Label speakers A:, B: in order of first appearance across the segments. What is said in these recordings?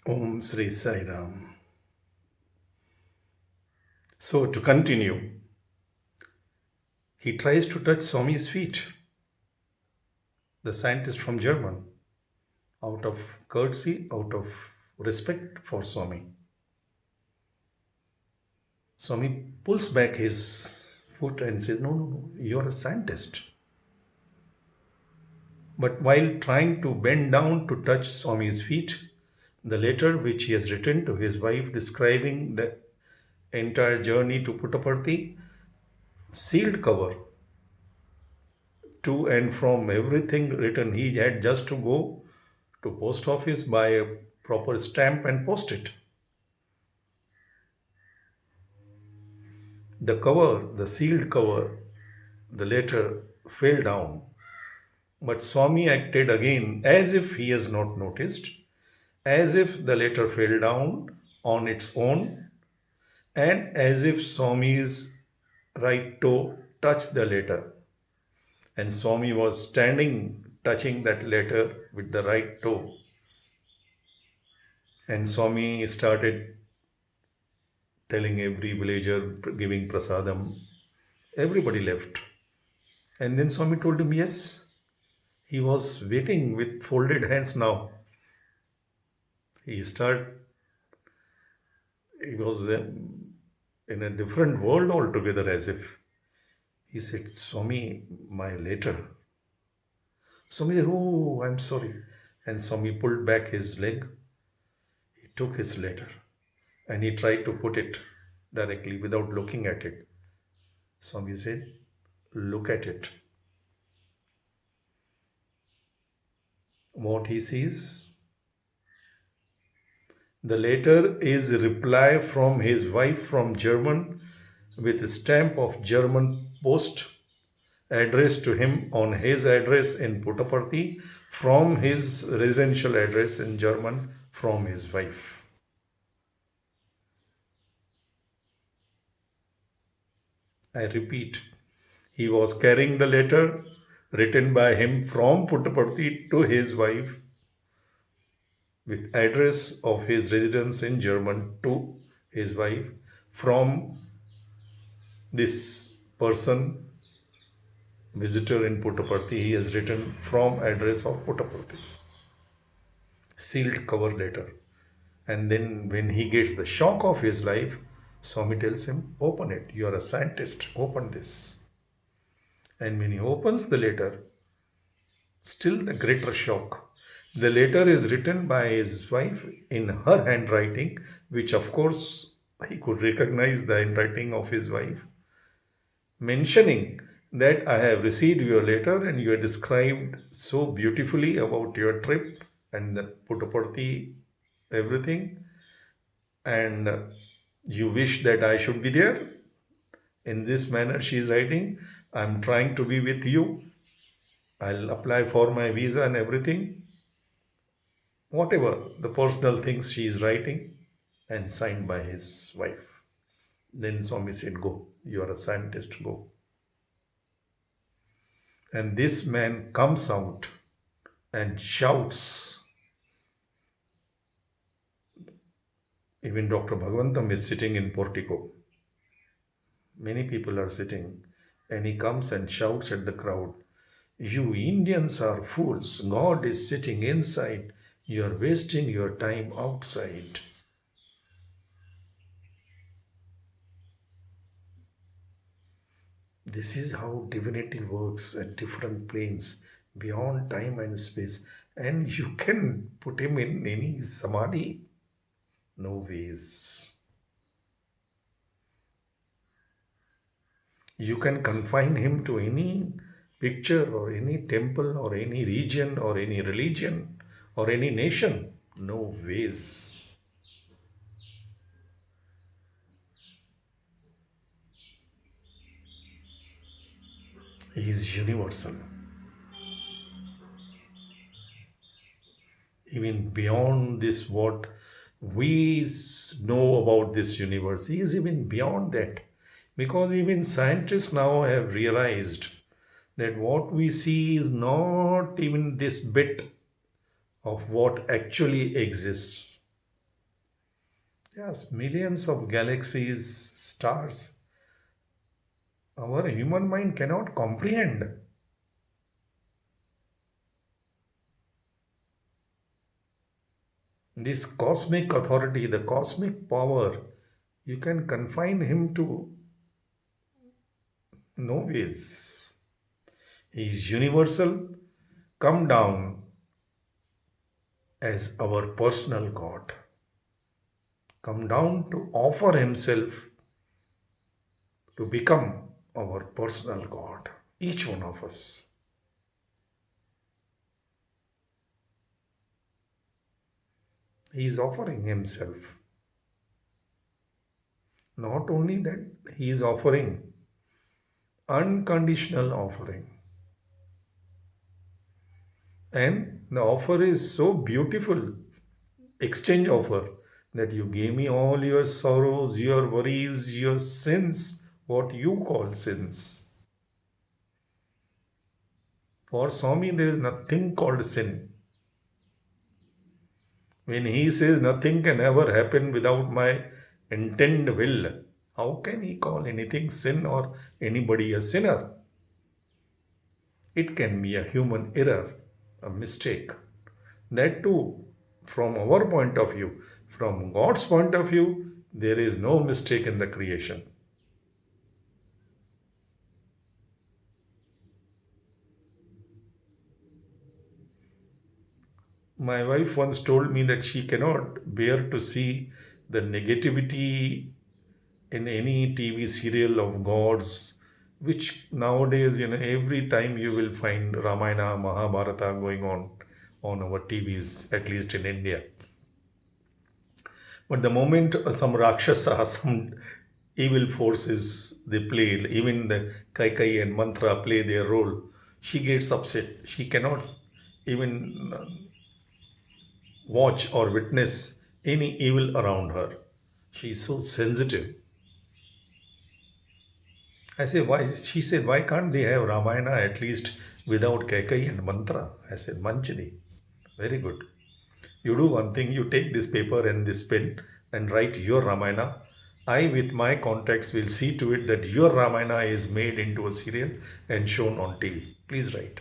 A: Om Sri Sai Ram. So to continue, he tries to touch Swami's feet, the scientist from German, out of courtesy, out of respect for Swami. Swami pulls back his foot and says, No, no, no, you're a scientist. But while trying to bend down to touch Swami's feet, the letter which he has written to his wife describing the entire journey to Puttaparthi, sealed cover, to and from everything written. He had just to go to post office, buy a proper stamp and post it. The cover, the sealed cover, the letter fell down. But Swami acted again as if he has not noticed, as if the letter fell down on its own, and as if Swami's right toe touched the letter. And Swami was standing touching that letter with the right toe. And Swami started telling every villager, giving prasadam. Everybody left. And then Swami told him, yes, he was waiting with folded hands now. He started, he was in a different world altogether, as if. He said, Swami, my letter. Swami said, oh, I'm sorry. And Swami pulled back his leg. He took his letter and he tried to put it directly without looking at it. Swami said, look at it. What he sees? The letter is a reply from his wife from German with a stamp of German post addressed to him on his address in Puttaparthi from his residential address in German from his wife. I repeat, he was carrying the letter written by him from Puttaparthi to his wife with address of his residence in German to his wife from this person, visitor in Puttaparthi. He has written from address of Puttaparthi. Sealed cover letter. And then when he gets the shock of his life, Swami tells him, open it. You are a scientist. Open this. And when he opens the letter, still the greater shock. The letter is written by his wife in her handwriting, which of course he could recognize the handwriting of his wife, mentioning that I have received your letter and you are described so beautifully about your trip and the Puttaparthi, everything, and you wish that I should be there. In this manner, she is writing, I'm trying to be with you. I'll apply for my visa and everything. Whatever the personal things she is writing, and signed by his wife. Then Swami said, go, you are a scientist, go. And this man comes out and shouts. Even Dr. Bhagavantam is sitting in portico. Many people are sitting, and he comes and shouts at the crowd, you Indians are fools. God is sitting inside. You are wasting your time outside. This is how divinity works at different planes, beyond time and space. And you can put him in any samadhi. No ways. You can confine him to any picture or any temple or any region or any religion or any nation. No ways. He is universal. Even beyond this, what we know about this universe, he is even beyond that. Because even scientists now have realized that what we see is not even this bit of what actually exists. Yes, millions of galaxies, stars. Our human mind cannot comprehend. This cosmic authority, the cosmic power, you can confine him to no ways. He is universal, come down as our personal God. Come down to offer himself to become our personal God. Each one of us. He is offering himself. Not only that, he is offering unconditional offering. And the offer is so beautiful, exchange offer, that you gave me all your sorrows, your worries, your sins, what you call sins. For Swami, there is nothing called sin. When he says nothing can ever happen without my intent will, how can he call anything sin or anybody a sinner? It can be a human error, a mistake. That too, from our point of view, from God's point of view, there is no mistake in the creation. My wife once told me that she cannot bear to see the negativity in any TV serial of gods, which nowadays, every time you will find Ramayana, Mahabharata going on our TVs, at least in India. But the moment some Rakshasa, some evil forces, they play, even the Kaikai and Mantra play their role, she gets upset. She cannot even watch or witness any evil around her. She is so sensitive. I say, why? She said, why can't they have Ramayana at least without Kaikai and Mantra? I said, Manchini. Very good. You do one thing, you take this paper and this pen and write your Ramayana. I, with my contacts, will see to it that your Ramayana is made into a serial and shown on TV. Please write.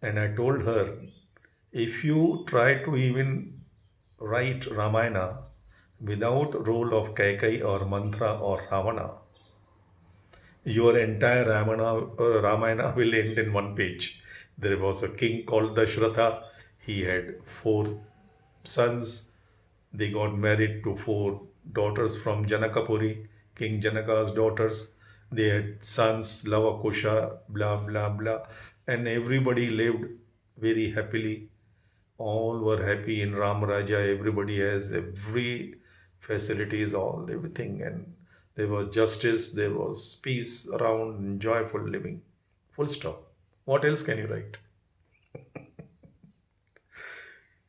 A: And I told her, if you try to even write Ramayana without role of Kaikai or Mantra or Ravana, your entire Ramayana will end in one page. There was a king called Dashratha. He had four sons. They got married to four daughters from Janakapuri, King Janaka's daughters. They had sons, Lavakusha, blah, blah, blah. And everybody lived very happily. All were happy in Ram Raja. Everybody has every facilities, all everything. And there was justice, there was peace around, and joyful living. Full stop. What else can you write?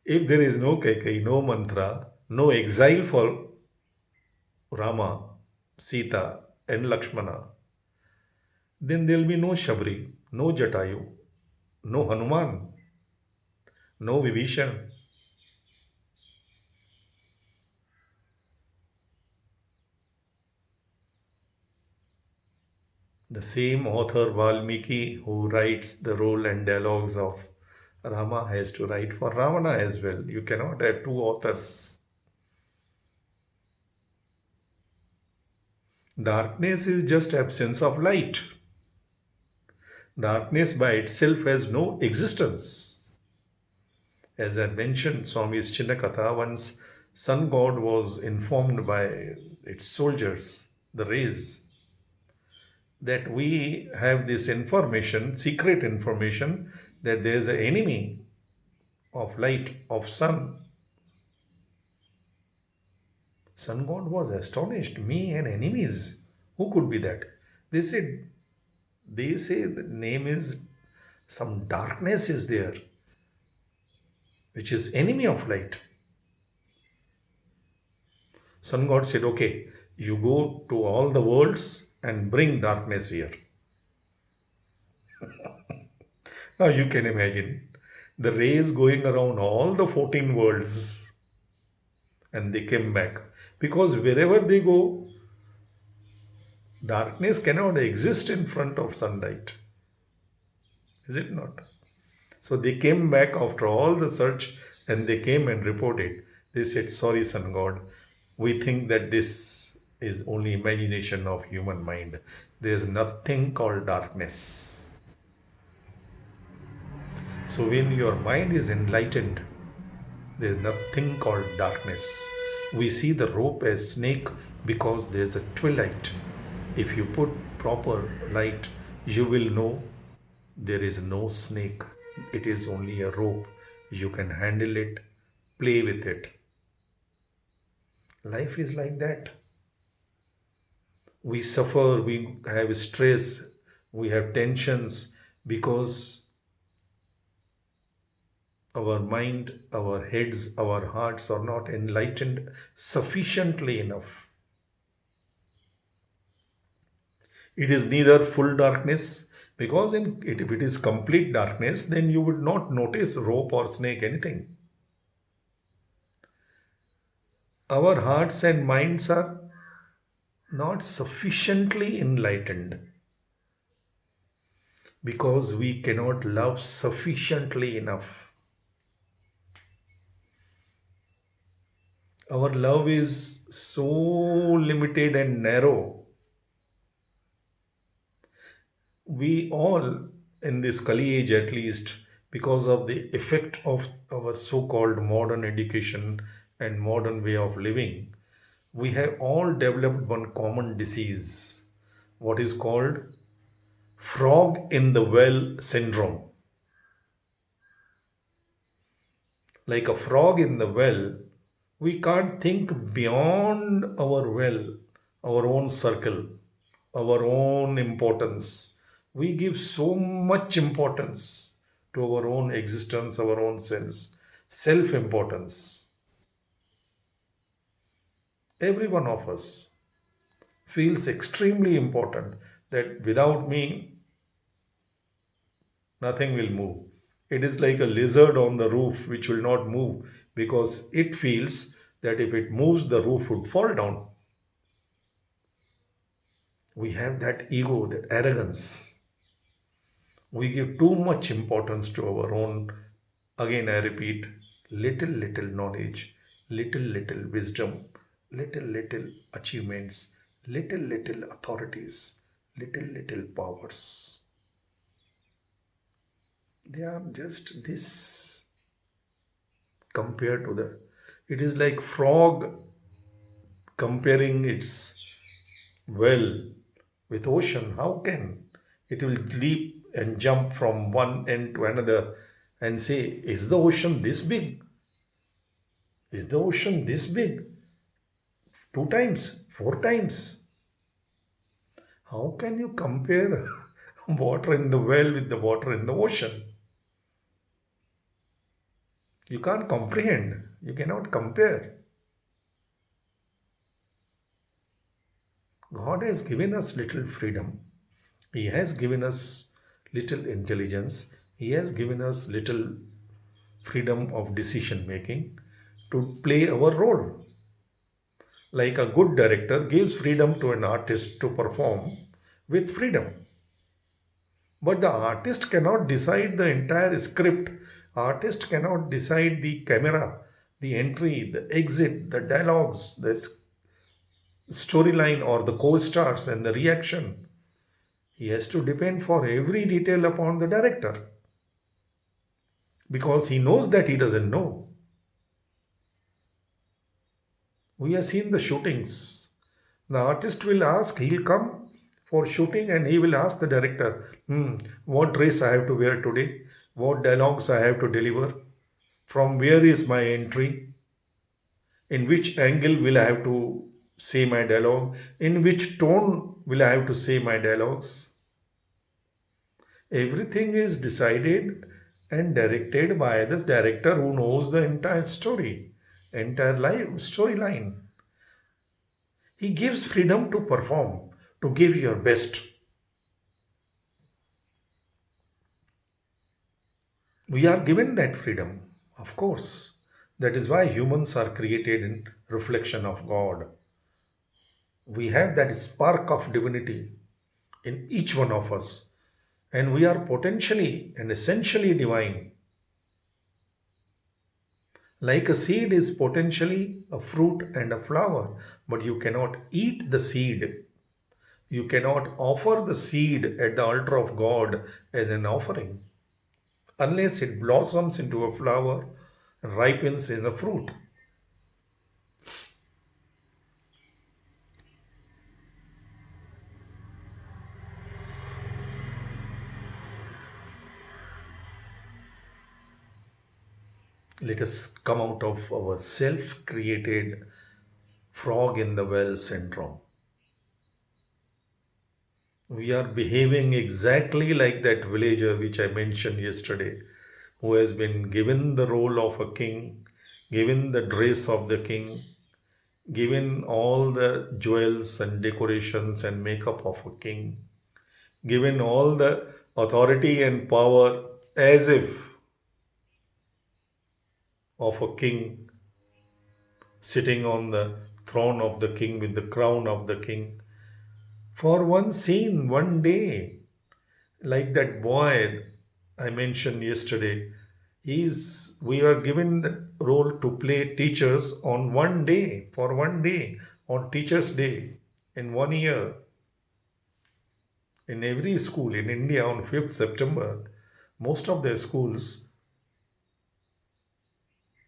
A: If there is no Kaikai, no mantra, no exile for Rama, Sita, and Lakshmana, then there will be no Shabri, no Jatayu, no Hanuman, no Vibhishan. The same author Valmiki who writes the role and dialogues of Rama has to write for Ravana as well. You cannot have two authors. Darkness is just absence of light. Darkness by itself has no existence. As I mentioned, Swami's Chinnakatha, once sun god was informed by its soldiers, the rays, that we have this information, secret information, that there is an enemy of light, of sun. Sun god was astonished. Me and enemies. Who could be that? They said, they say the name is some darkness is there, which is enemy of light. Sun god said, okay, you go to all the worlds and bring darkness here. Now you can imagine. The rays going around all the 14 worlds, and they came back. Because wherever they go, darkness cannot exist in front of sunlight. Is it not? So they came back after all the search and they came and reported. They said, sorry, sun god, we think that this is only imagination of human mind. There is nothing called darkness. So when your mind is enlightened, there is nothing called darkness. We see the rope as snake because there is a twilight. If you put proper light, you will know there is no snake. It is only a rope. You can handle it, play with it. Life is like that. We suffer, we have stress, we have tensions because our mind, our heads, our hearts are not enlightened sufficiently enough. It is neither full darkness because if it is complete darkness, then you would not notice rope or snake, anything. Our hearts and minds are not sufficiently enlightened because we cannot love sufficiently enough. Our love is so limited and narrow. We all, in this Kali age at least, because of the effect of our so-called modern education and modern way of living, we have all developed one common disease, what is called frog in the well syndrome. Like a frog in the well, we can't think beyond our well, our own circle, our own importance. We give so much importance to our own existence, our own selves, self importance. Every one of us feels extremely important that without me, nothing will move. It is like a lizard on the roof which will not move because it feels that if it moves, the roof would fall down. We have that ego, that arrogance. We give too much importance to our own, again I repeat, little knowledge, little wisdom, little achievements, little authorities, little powers. They are just this compared to the. It is like frog comparing its well with ocean. How can it will leap and jump from one end to another and say, is the ocean this big? Is the ocean this big? 2 times, 4 times. How can you compare water in the well with the water in the ocean? You can't comprehend. You cannot compare. God has given us little freedom. He has given us little intelligence. He has given us little freedom of decision making to play our role. Like a good director gives freedom to an artist to perform with freedom. But the artist cannot decide the entire script. Artist cannot decide the camera, the entry, the exit, the dialogues, the storyline or the co-stars and the reaction. He has to depend for every detail upon the director because he knows that he doesn't know. We have seen the shootings. The artist will ask, he'll come for shooting and he will ask the director, what dress I have to wear today, what dialogues I have to deliver, from where is my entry, in which angle will I have to say my dialogue, in which tone will I have to say my dialogues. Everything is decided and directed by this director who knows the entire story, entire life storyline. He gives freedom to perform, to give your best. We are given that freedom, of course. That is why humans are created in reflection of God. We have that spark of divinity in each one of us, and we are potentially and essentially divine. Like a seed is potentially a fruit and a flower, but you cannot eat the seed. You cannot offer the seed at the altar of God as an offering unless it blossoms into a flower and ripens in a fruit. Let us come out of our self created frog in the well syndrome. We are behaving exactly like that villager which I mentioned yesterday, who has been given the role of a king, given the dress of the king, given all the jewels and decorations and makeup of a king, given all the authority and power as if of a king, sitting on the throne of the king with the crown of the king, for one scene, one day. Like that boy I mentioned yesterday, we are given the role to play teachers on one day, for one day, on Teachers' Day, in 1 year. In every school in India on 5th September, most of their schools,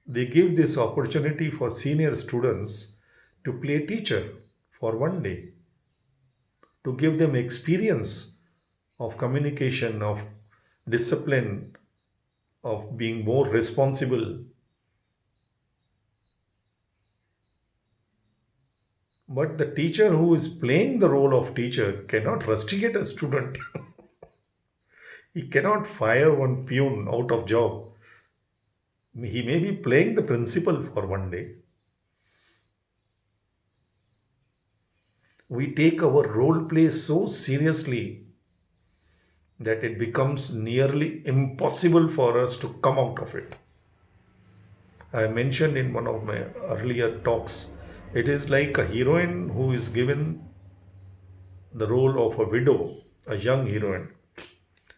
A: they give this opportunity for senior students to play teacher for one day, to give them experience of communication, of discipline, of being more responsible. But the teacher who is playing the role of teacher cannot rusticate a student. He cannot fire one peon out of job. He may be playing the principal for one day. We take our role play so seriously that it becomes nearly impossible for us to come out of it. I mentioned in one of my earlier talks, it is like a heroine who is given the role of a widow, a young heroine.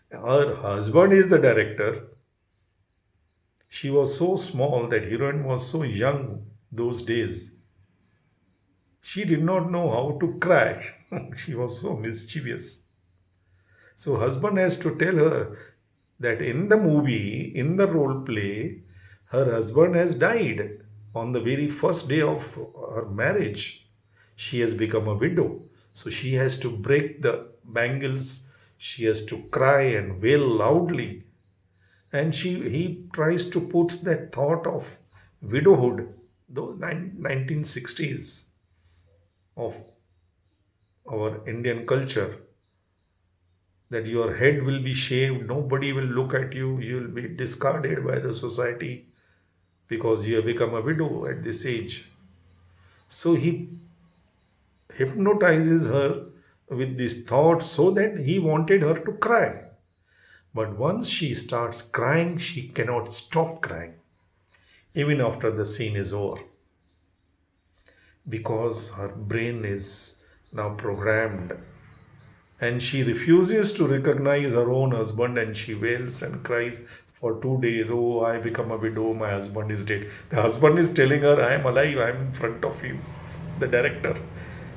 A: Her husband is the director. She was so small, that heroine was so young those days. She did not know how to cry. She was so mischievous. So husband has to tell her that in the movie, in the role play, her husband has died on the very first day of her marriage. She has become a widow. So she has to break the bangles. She has to cry and wail loudly. And he tries to put that thought of widowhood, those 1960s of our Indian culture, that your head will be shaved, nobody will look at you, you will be discarded by the society because you have become a widow at this age. So he hypnotizes her with these thoughts so that he wanted her to cry. But once she starts crying, she cannot stop crying, even after the scene is over, because her brain is now programmed, and she refuses to recognize her own husband, and she wails and cries for 2 days. Oh, I become a widow, my husband is dead. The husband is telling her, I am alive, I am in front of you, the director.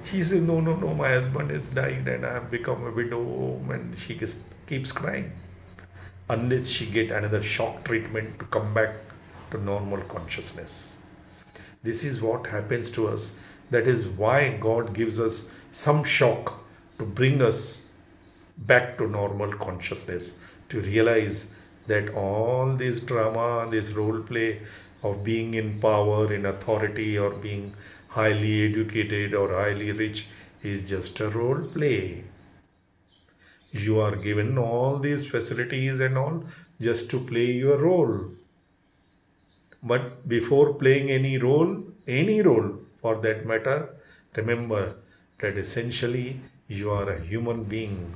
A: She says, no, no, no, my husband has died and I have become a widow, and she just keeps crying unless she get another shock treatment to come back to normal consciousness. This is what happens to us. That is why God gives us some shock to bring us back to normal consciousness, to realize that all this drama, this role play of being in power, in authority, or being highly educated or highly rich is just a role play. You are given all these facilities and all just to play your role. But before playing any role for that matter, remember that essentially you are a human being.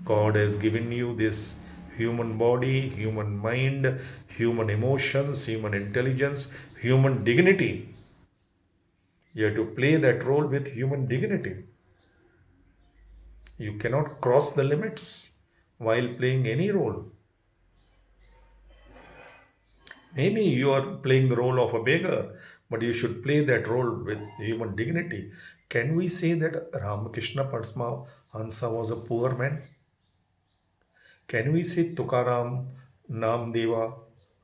A: God has given you this human body, human mind, human emotions, human intelligence, human dignity. You have to play that role with human dignity. You cannot cross the limits while playing any role. Maybe you are playing the role of a beggar, but you should play that role with human dignity. Can we say that Ramakrishna Paramahamsa was a poor man? Can we say Tukaram, Namdeva,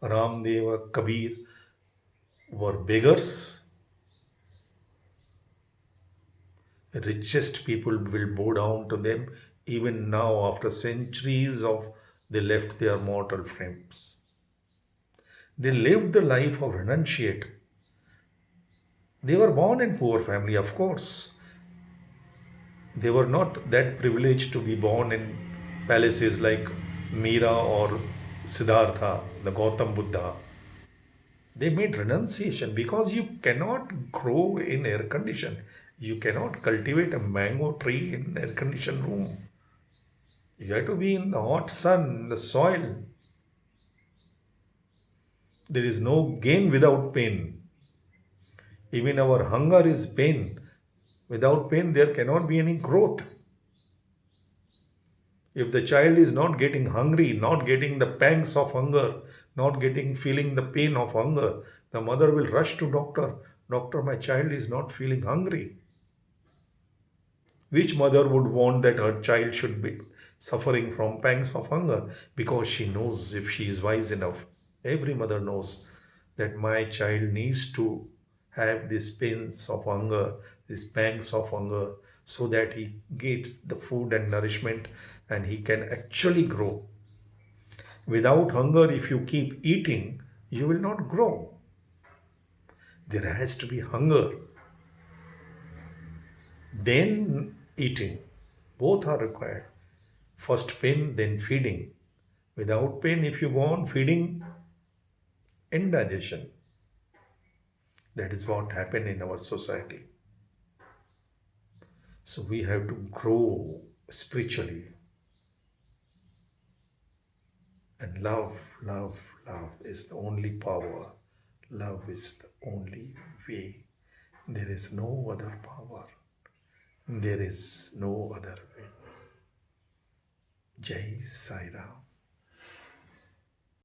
A: Ramdeva, Kabir were beggars? The richest people will bow down to them even now after centuries of they left their mortal frames. They lived the life of renunciate. They were born in poor family, of course. They were not that privileged to be born in palaces like Mira or Siddhartha, the Gautam Buddha. They made renunciation because you cannot grow in air condition. You cannot cultivate a mango tree in air conditioned room. You have to be in the hot sun, the soil. There is no gain without pain. Even our hunger is pain. Without pain, there cannot be any growth. If the child is not getting hungry, not getting the pangs of hunger, not getting feeling the pain of hunger, the mother will rush to doctor. Doctor, my child is not feeling hungry. Which mother would want that her child should be suffering from pangs of hunger? Because she knows, if she is wise enough, every mother knows that my child needs to have these pains of hunger, these pangs of hunger, so that he gets the food and nourishment and he can actually grow. Without hunger, if you keep eating, you will not grow. There has to be hunger, then eating. Both are required. First pain, then feeding. Without pain, if you go on feeding, indigestion. That is what happened in our society. So we have to grow spiritually. And love, love, love is the only power. Love is the only way. There is no other power. There is no other way. Jai Sai Ram.